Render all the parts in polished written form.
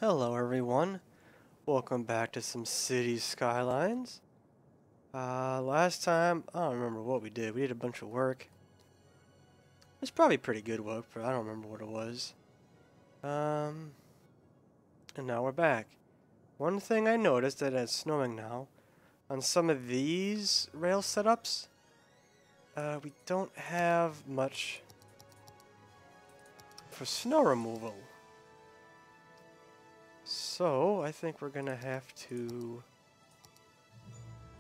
Hello everyone, welcome back to some City Skylines. Last time, I don't remember what we did. We did a bunch of work. It was probably pretty good work, but I don't remember what it was. And now we're back. One thing I noticed that it's snowing now, on some of these rail setups, we don't have much for snow removal. So, I think we're gonna have to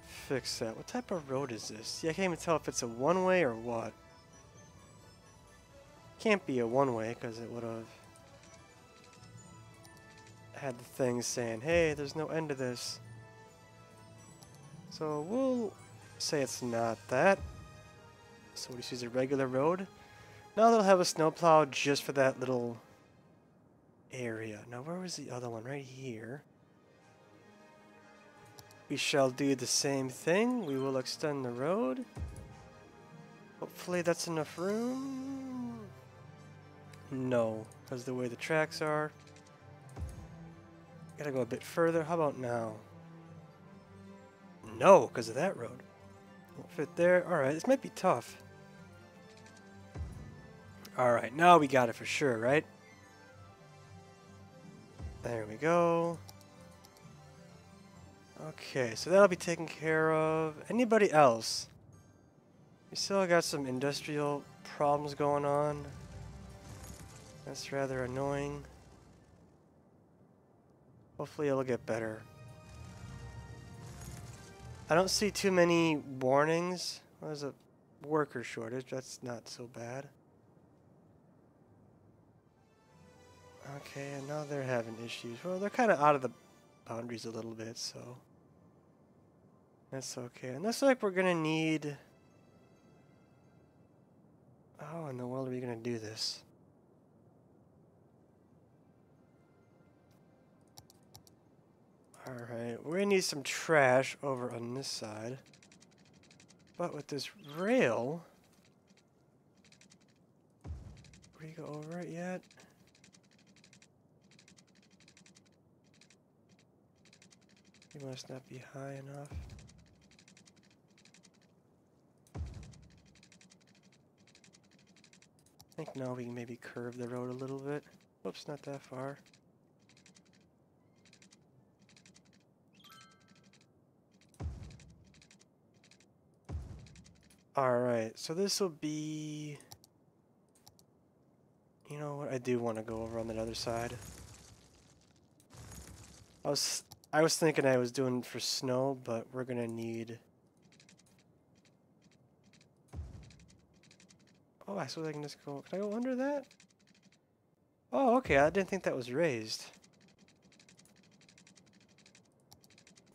fix that. What type of road is this? Yeah, I can't even tell if it's a one-way or what. Can't be a one-way because it would have had the thing saying, hey, there's no end to this. So we'll say it's not that. So we'll just use a regular road. Now they'll have a snowplow just for that little area. Now where was the other one? Right here. We shall do the same thing. We will extend the road. Hopefully that's enough room. No, because the way the tracks are. Gotta go a bit further. How about now? No, because of that road. Won't fit there. Alright, this might be tough. Alright, now we got it for sure, right? There we go. Okay, so that'll be taken care of. Anybody else? We still got some industrial problems going on. That's rather annoying. Hopefully it'll get better. I don't see too many warnings. Well, there's a worker shortage. That's not so bad. Okay, and now they're having issues. Well, they're kind of out of the boundaries a little bit, so that's okay. And looks like we're gonna need... How in the world are we gonna do this? Alright, we're gonna need some trash over on this side. But with this rail... Where you go over it yet? You must not be high enough. I think now we can maybe curve the road a little bit. Whoops, not that far. Alright, so this will be... You know what, I do want to go over on that other side. I was thinking I was doing for snow, but we're gonna need... Oh, I suppose I can just go... Can I go under that? Oh, okay, I didn't think that was raised.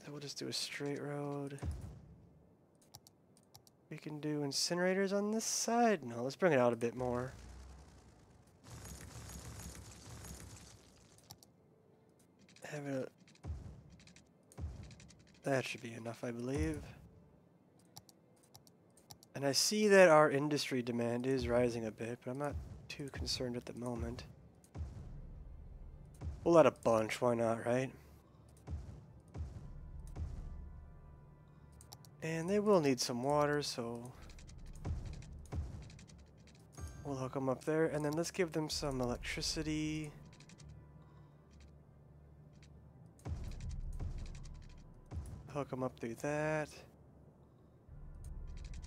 So we'll just do a straight road. We can do incinerators on this side? No, let's bring it out a bit more. Have it... That should be enough, I believe. And I see that our industry demand is rising a bit, but I'm not too concerned at the moment. We'll let a bunch, why not, right? And they will need some water, so we'll hook them up there. And then let's give them some electricity. Hook them up through that.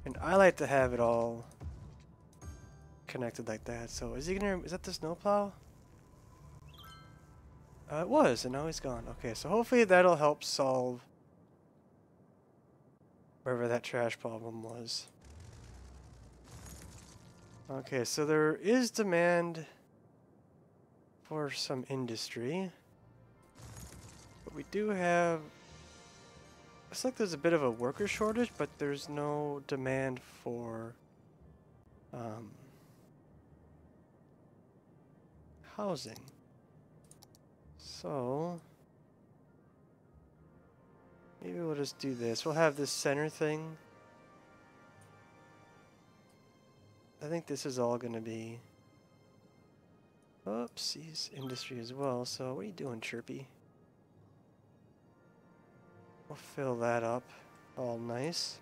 And I like to have it all connected like that. So is that the snowplow? It was, and now he's gone. Okay, so hopefully that'll help solve wherever that trash problem was. Okay, so there is demand for some industry. But we do have... Looks like there's a bit of a worker shortage, but there's no demand for housing. So maybe we'll just do this. We'll have this center thing. I think this is all going to be Oopsies, industry as well. So what are you doing, Chirpy? We'll fill that up. All nice.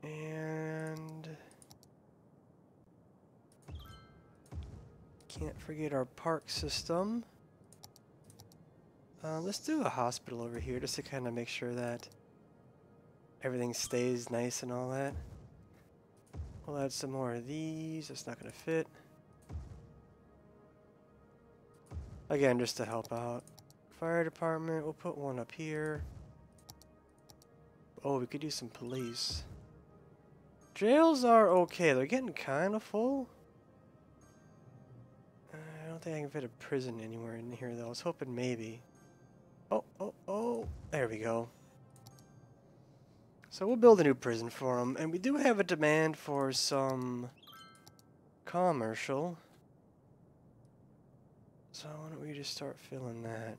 And can't forget our park system. Let's do a hospital over here just to kind of make sure that everything stays nice and all that. We'll add some more of these. That's not going to fit. Again, just to help out. Fire department, we'll put one up here. Oh, we could do some police. Jails are okay. They're getting kind of full. I don't think I can fit a prison anywhere in here, though. I was hoping maybe. Oh. There we go. So we'll build a new prison for them. And we do have a demand for some commercial. So why don't we just start filling that?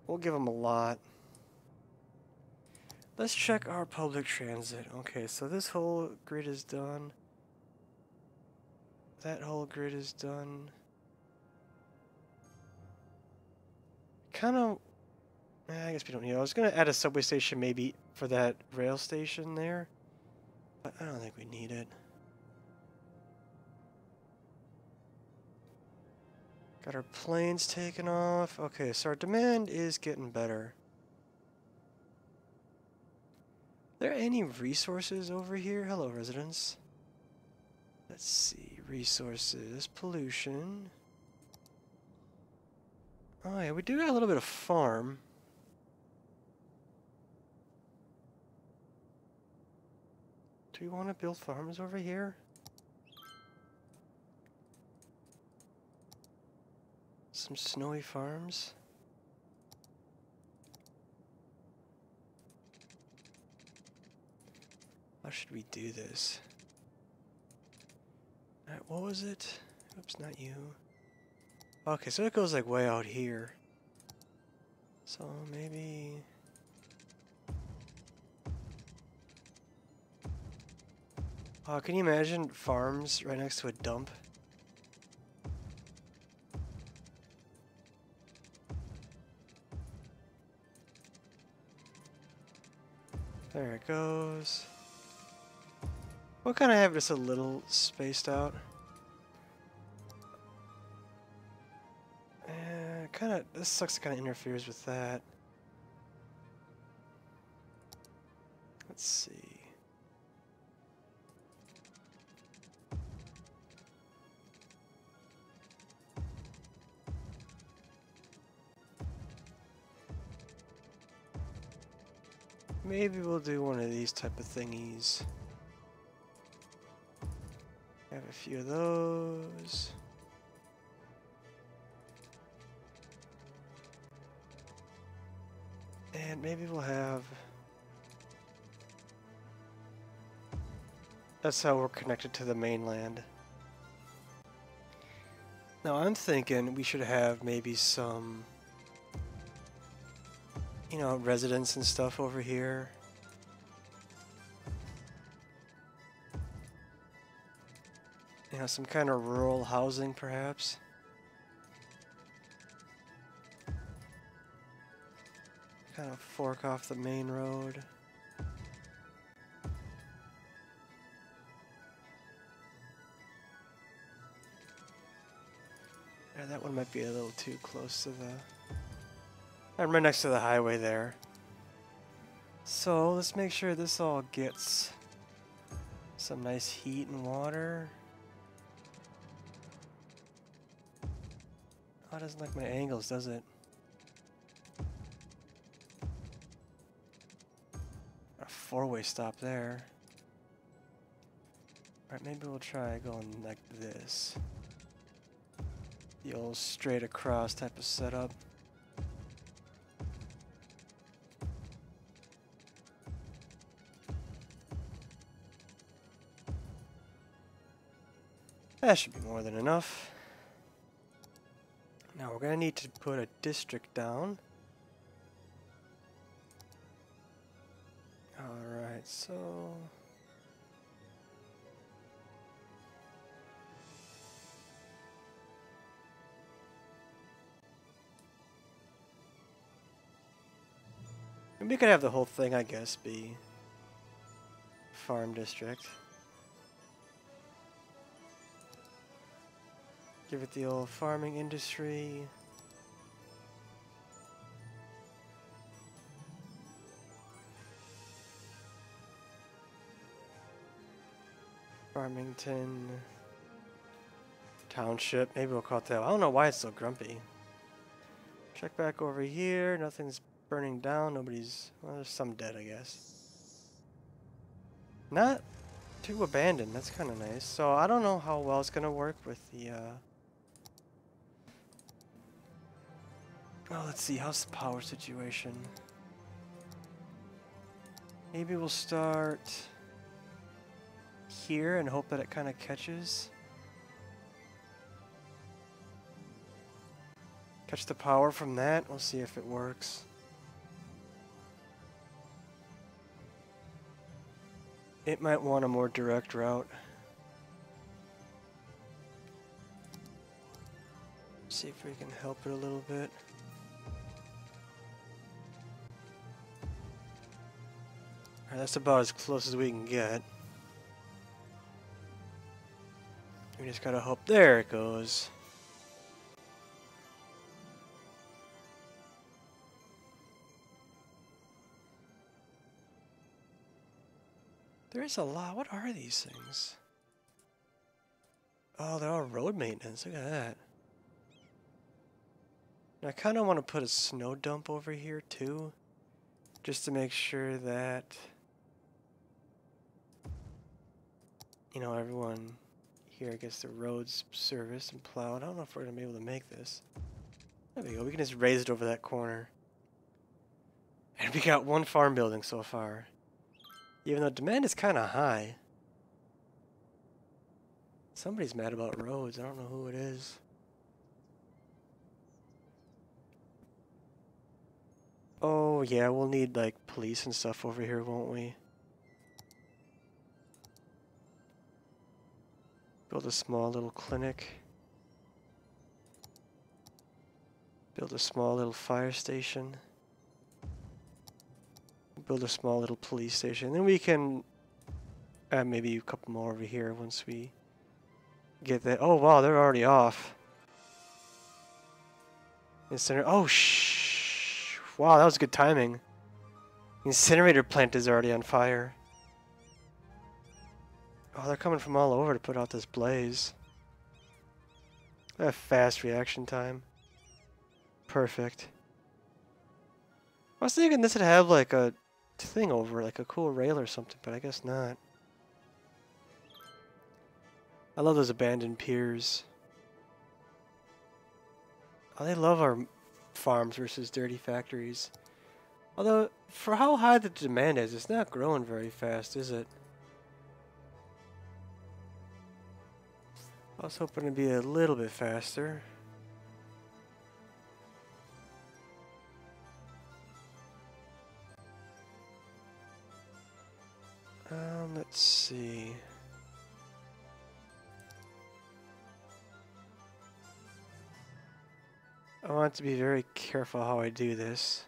We'll give them a lot. Let's check our public transit. Okay, so this whole grid is done. That whole grid is done. Kind of... I guess we don't need it. I was going to add a subway station maybe for that rail station there. But I don't think we need it. Got our planes taken off. Okay, so our demand is getting better. Are there any resources over here? Hello, residents. Let's see. Resources. Pollution. Oh yeah, we do got a little bit of farm. Do we want to build farms over here? Some snowy farms. How should we do this? What was it? Oops, not you. Okay, so it goes like way out here. So maybe... Oh, can you imagine farms right next to a dump? There it goes. We'll kind of have this a little spaced out. This sucks, it kind of interferes with that. Let's see. Maybe we'll do one of these type of thingies. Have a few of those. And maybe we'll have... That's how we're connected to the mainland. Now I'm thinking we should have maybe some, you know, residents and stuff over here. You know, some kind of rural housing perhaps. Kind of fork off the main road. Yeah, that one might be a little too close to the... I'm right next to the highway there. So let's make sure this all gets some nice heat and water. Oh, it doesn't like my angles, does it? A four-way stop there. Alright, maybe we'll try going like this. The old straight across type of setup. That should be more than enough. Now we're going to need to put a district down. Alright, so... we could have the whole thing, I guess, be farm district. Give it the old farming industry. Farmington Township. Maybe we'll call it that. I don't know why it's so grumpy. Check back over here. Nothing's burning down. Nobody's... well, there's some dead, I guess. Not too abandoned. That's kind of nice. So I don't know how well it's going to work with the... well, let's see. How's the power situation? Maybe we'll start here and hope that it kind of catches. Catch the power from that. We'll see if it works. It might want a more direct route. See if we can help it a little bit. Alright, that's about as close as we can get. We just gotta hope. There it goes. There is a lot. What are these things? Oh, they're all road maintenance. Look at that. And I kind of want to put a snow dump over here too, just to make sure that, you know, everyone here gets the roads serviced and plowed. I don't know if we're going to be able to make this. There we go. We can just raise it over that corner. And we got one farm building so far. Even though demand is kind of high. Somebody's mad about roads. I don't know who it is. Oh, yeah, we'll need, like, police and stuff over here, won't we? Build a small little clinic. Build a small little fire station. Build a small little police station. Then we can add maybe a couple more over here once we get that. Oh, wow, they're already off. Incinerator. Oh, shh. Wow, that was good timing. Incinerator plant is already on fire. Oh, they're coming from all over to put out this blaze. They have fast reaction time. Perfect. I was thinking this would have like a thing over, like a cool rail or something, but I guess not. I love those abandoned piers. Oh, they love our farms versus dirty factories. Although, for how high the demand is, it's not growing very fast, is it? I was hoping to be a little bit faster. Let's see. I want to be very careful how I do this.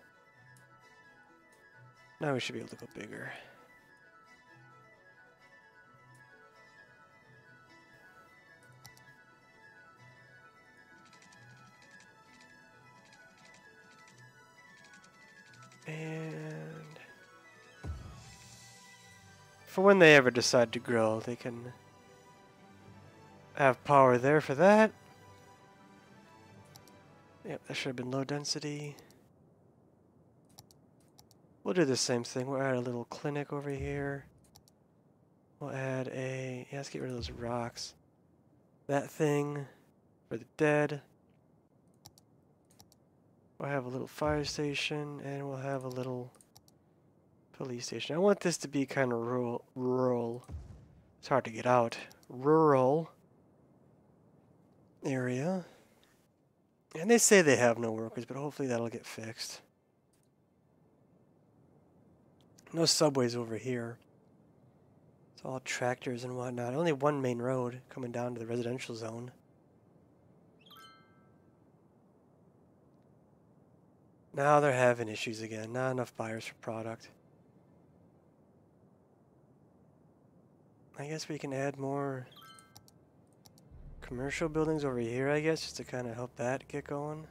Now we should be able to go bigger. And for when they ever decide to grow, they can have power there for that. Yep, that should have been low density. We'll do the same thing. We'll add a little clinic over here. We'll add a... yeah, let's get rid of those rocks. That thing for the dead. We'll have a little fire station, and we'll have a little police station. I want this to be kind of rural. It's hard to get out. Rural area. And they say they have no workers, but hopefully that'll get fixed. No subways over here. It's all tractors and whatnot. Only one main road coming down to the residential zone. Now they're having issues again. Not enough buyers for product. I guess we can add more commercial buildings over here, I guess, just to kind of help that get going.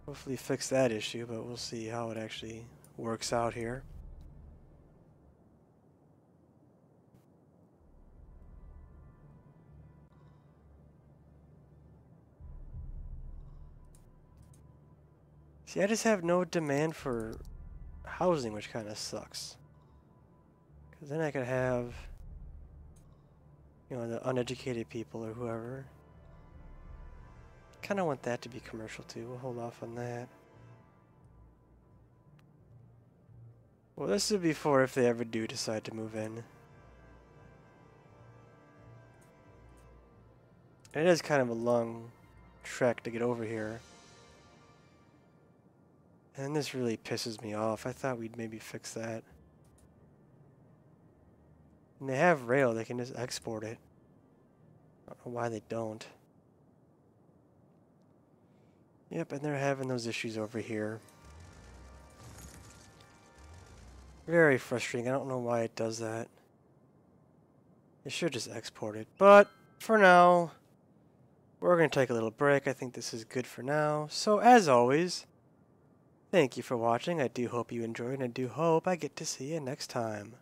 Hopefully fix that issue, but we'll see how it actually works out here. See, I just have no demand for housing, which kind of sucks. Because then I could have, you know, the uneducated people or whoever. Kind of want that to be commercial too. We'll hold off on that. Well, this would be for if they ever do decide to move in. It is kind of a long trek to get over here. And this really pisses me off. I thought we'd maybe fix that. And they have rail, they can just export it. I don't know why they don't. Yep, and they're having those issues over here. Very frustrating. I don't know why it does that. It should just export it. But for now, we're going to take a little break. I think this is good for now. So as always, thank you for watching. I do hope you enjoyed, and I do hope I get to see you next time.